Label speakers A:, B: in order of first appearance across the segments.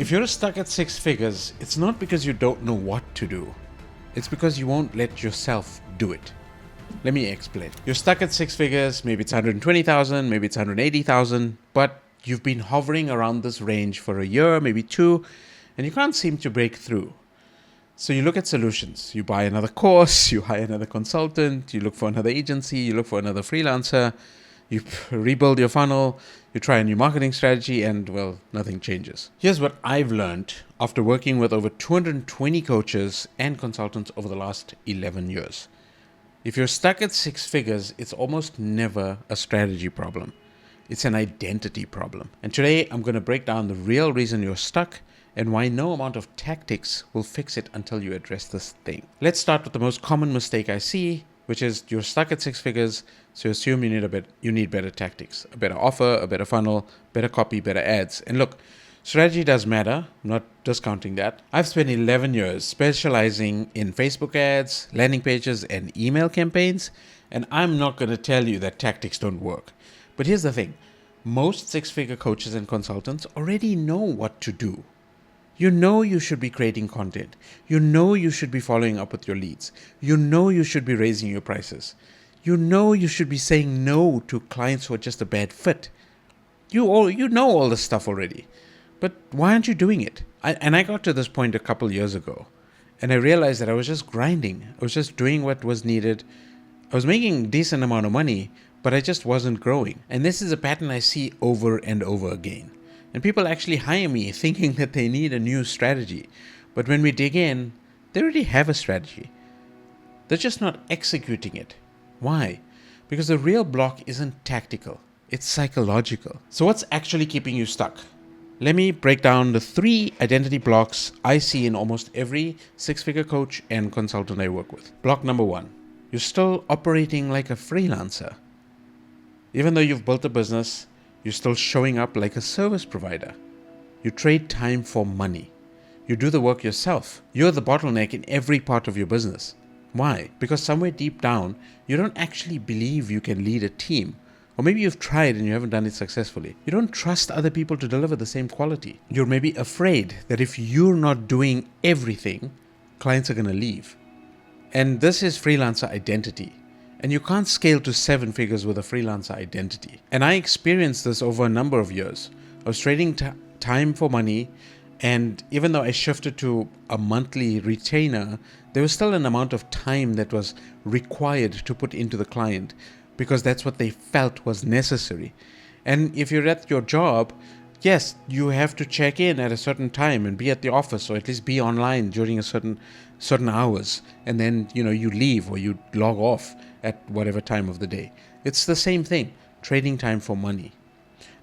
A: If you're stuck at six figures, it's not because you don't know what to do. It's because you won't let yourself do it. Let me explain. You're stuck at six figures, maybe it's 120,000, maybe it's 180,000, but you've been hovering around this range for a year, maybe two, and you can't seem to break through. So you look at solutions. You buy another course, you hire another consultant, you look for another agency, you look for another freelancer, you rebuild your funnel, you try a new marketing strategy, and well, nothing changes. Here's what I've learned after working with over 220 coaches and consultants over the last 11 years. If you're stuck at six figures, it's almost never a strategy problem. It's an identity problem. And today I'm going to break down the real reason you're stuck and why no amount of tactics will fix it until you address this thing. Let's start with the most common mistake I see, which is you're stuck at six figures, so you assume you need better tactics, a better offer, a better funnel, better copy, better ads. And look, strategy does matter, I'm not discounting that. I've spent 11 years specializing in Facebook ads, landing pages, and email campaigns, and I'm not going to tell you that tactics don't work. But here's the thing, most six-figure coaches and consultants already know what to do. You know you should be creating content. You know you should be following up with your leads. You know you should be raising your prices. You know you should be saying no to clients who are just a bad fit. You know all this stuff already. But why aren't you doing it? I got to this point a couple years ago, and I realized that I was just grinding. I was just doing what was needed. I was making a decent amount of money, but I just wasn't growing. And this is a pattern I see over and over again. And people actually hire me thinking that they need a new strategy. But when we dig in, they already have a strategy. They're just not executing it. Why? Because the real block isn't tactical. It's psychological. So what's actually keeping you stuck? Let me break down the 3 identity blocks I see in almost every six-figure coach and consultant I work with. Block number 1. You're still operating like a freelancer. Even though you've built a business, you're still showing up like a service provider. You trade time for money. You do the work yourself. You're the bottleneck in every part of your business. Why? Because somewhere deep down, you don't actually believe you can lead a team. Or maybe you've tried and you haven't done it successfully. You don't trust other people to deliver the same quality. You're maybe afraid that if you're not doing everything, clients are going to leave. And this is freelancer identity. And you can't scale to 7 figures with a freelancer identity. And I experienced this over a number of years. I was trading time for money, and even though I shifted to a monthly retainer, there was still an amount of time that was required to put into the client because that's what they felt was necessary. And if you're at your job, yes, you have to check in at a certain time and be at the office, or at least be online during a certain hours, and then you leave or you log off at whatever time of the day. It's the same thing, trading time for money.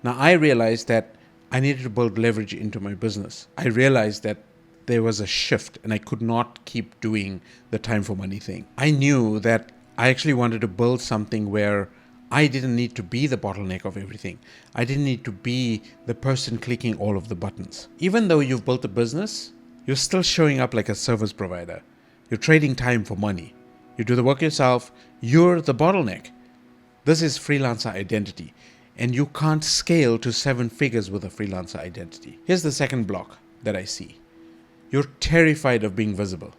A: Now I realized that I needed to build leverage into my business. I realized that there was a shift and I could not keep doing the time for money thing. I knew that I actually wanted to build something where I didn't need to be the bottleneck of everything. I didn't need to be the person clicking all of the buttons. Even though you've built a business, you're still showing up like a service provider. You're trading time for money. You do the work yourself. You're the bottleneck. This is freelancer identity. And you can't scale to 7 figures with a freelancer identity. Here's the second block that I see. You're terrified of being visible.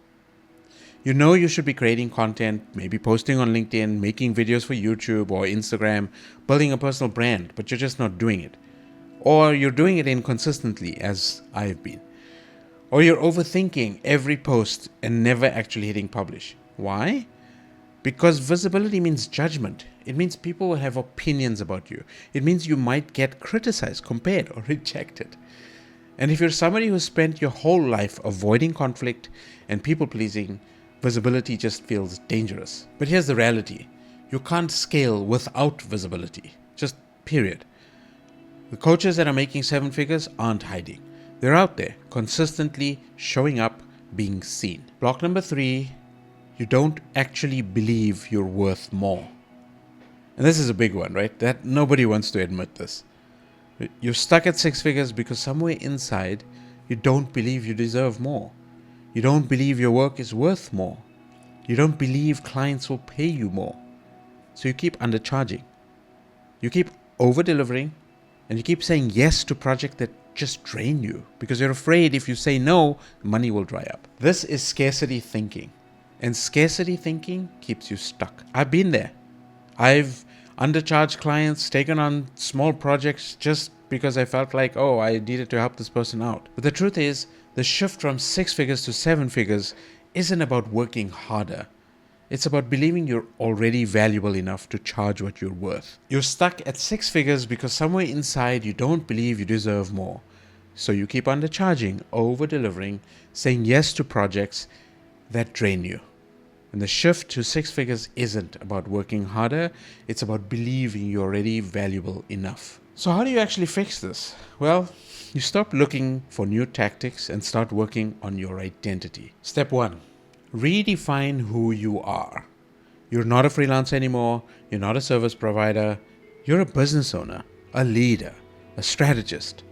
A: You know you should be creating content, maybe posting on LinkedIn, making videos for YouTube or Instagram, building a personal brand, but you're just not doing it. Or you're doing it inconsistently, as I've been. Or you're overthinking every post and never actually hitting publish. Why? Because visibility means judgment. It means people will have opinions about you. It means you might get criticized, compared, or rejected. And if you're somebody who spent your whole life avoiding conflict and people-pleasing, visibility just feels dangerous. But here's the reality. You can't scale without visibility. Just period. The coaches that are making 7 figures aren't hiding. They're out there, consistently showing up, being seen. Block number 3, you don't actually believe you're worth more. And this is a big one, right? That nobody wants to admit this. You're stuck at 6 figures because somewhere inside, you don't believe you deserve more. You don't believe your work is worth more. You don't believe clients will pay you more. So you keep undercharging. You keep over-delivering, and you keep saying yes to projects that just drain you because you're afraid if you say no, money will dry up. This is scarcity thinking. And scarcity thinking keeps you stuck. I've been there. I've undercharged clients, taken on small projects just because I felt like, oh, I needed to help this person out. But the truth is, the shift from 6 figures to 7 figures isn't about working harder. It's about believing you're already valuable enough to charge what you're worth. You're stuck at 6 figures because somewhere inside you don't believe you deserve more. So you keep undercharging, over-delivering, saying yes to projects that drain you. And the shift to 6 figures isn't about working harder, it's about believing you're already valuable enough. So how do you actually fix this? Well, you stop looking for new tactics and start working on your identity. Step 1. Redefine who you are. You're not a freelancer anymore, you're not a service provider, you're a business owner, a leader, a strategist.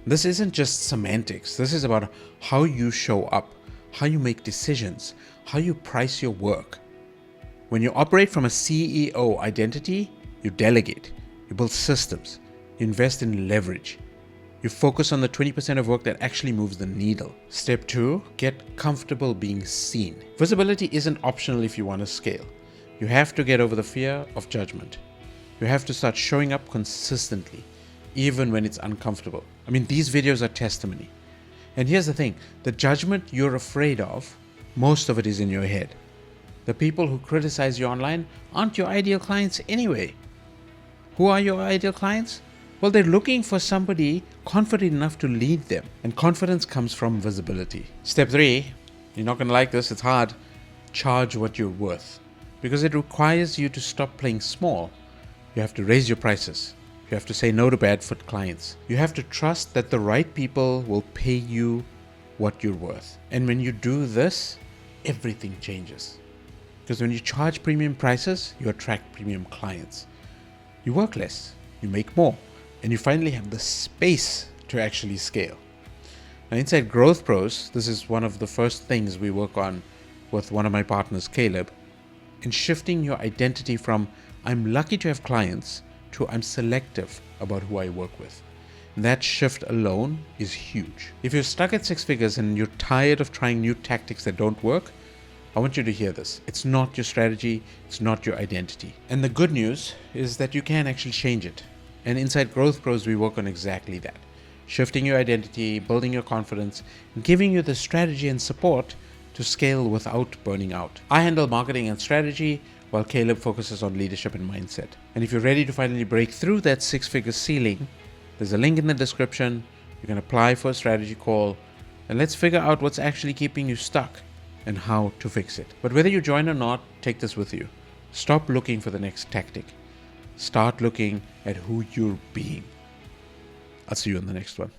A: This isn't just semantics, this is about how you show up, how you make decisions, how you price your work. When you operate from a CEO identity, you delegate, you build systems, you invest in leverage. You focus on the 20% of work that actually moves the needle. Step 2, get comfortable being seen. Visibility isn't optional if you want to scale. You have to get over the fear of judgment. You have to start showing up consistently, even when it's uncomfortable. I mean, these videos are testimony. And here's the thing, the judgment you're afraid of, most of it is in your head. The people who criticize you online aren't your ideal clients anyway. Who are your ideal clients? Well, they're looking for somebody confident enough to lead them. And confidence comes from visibility. Step 3, you're not going to like this, it's hard. Charge what you're worth. Because it requires you to stop playing small. You have to raise your prices. You have to say no to bad foot clients. You have to trust that the right people will pay you what you're worth. And when you do this, everything changes. Because when you charge premium prices, you attract premium clients. You work less, you make more, and you finally have the space to actually scale. Now inside Growth Pros, this is one of the first things we work on with one of my partners, Caleb, in shifting your identity from I'm lucky to have clients to I'm selective about who I work with. And that shift alone is huge. If you're stuck at 6 figures and you're tired of trying new tactics that don't work, I want you to hear this. It's not your strategy, it's not your identity. And the good news is that you can actually change it. And inside Growth Pros, we work on exactly that. Shifting your identity, building your confidence, and giving you the strategy and support to scale without burning out. I handle marketing and strategy, while Caleb focuses on leadership and mindset. And if you're ready to finally break through that 6-figure ceiling, there's a link in the description. You can apply for a strategy call, and let's figure out what's actually keeping you stuck and how to fix it. But whether you join or not, take this with you. Stop looking for the next tactic. Start looking at who you're being. I'll see you in the next one.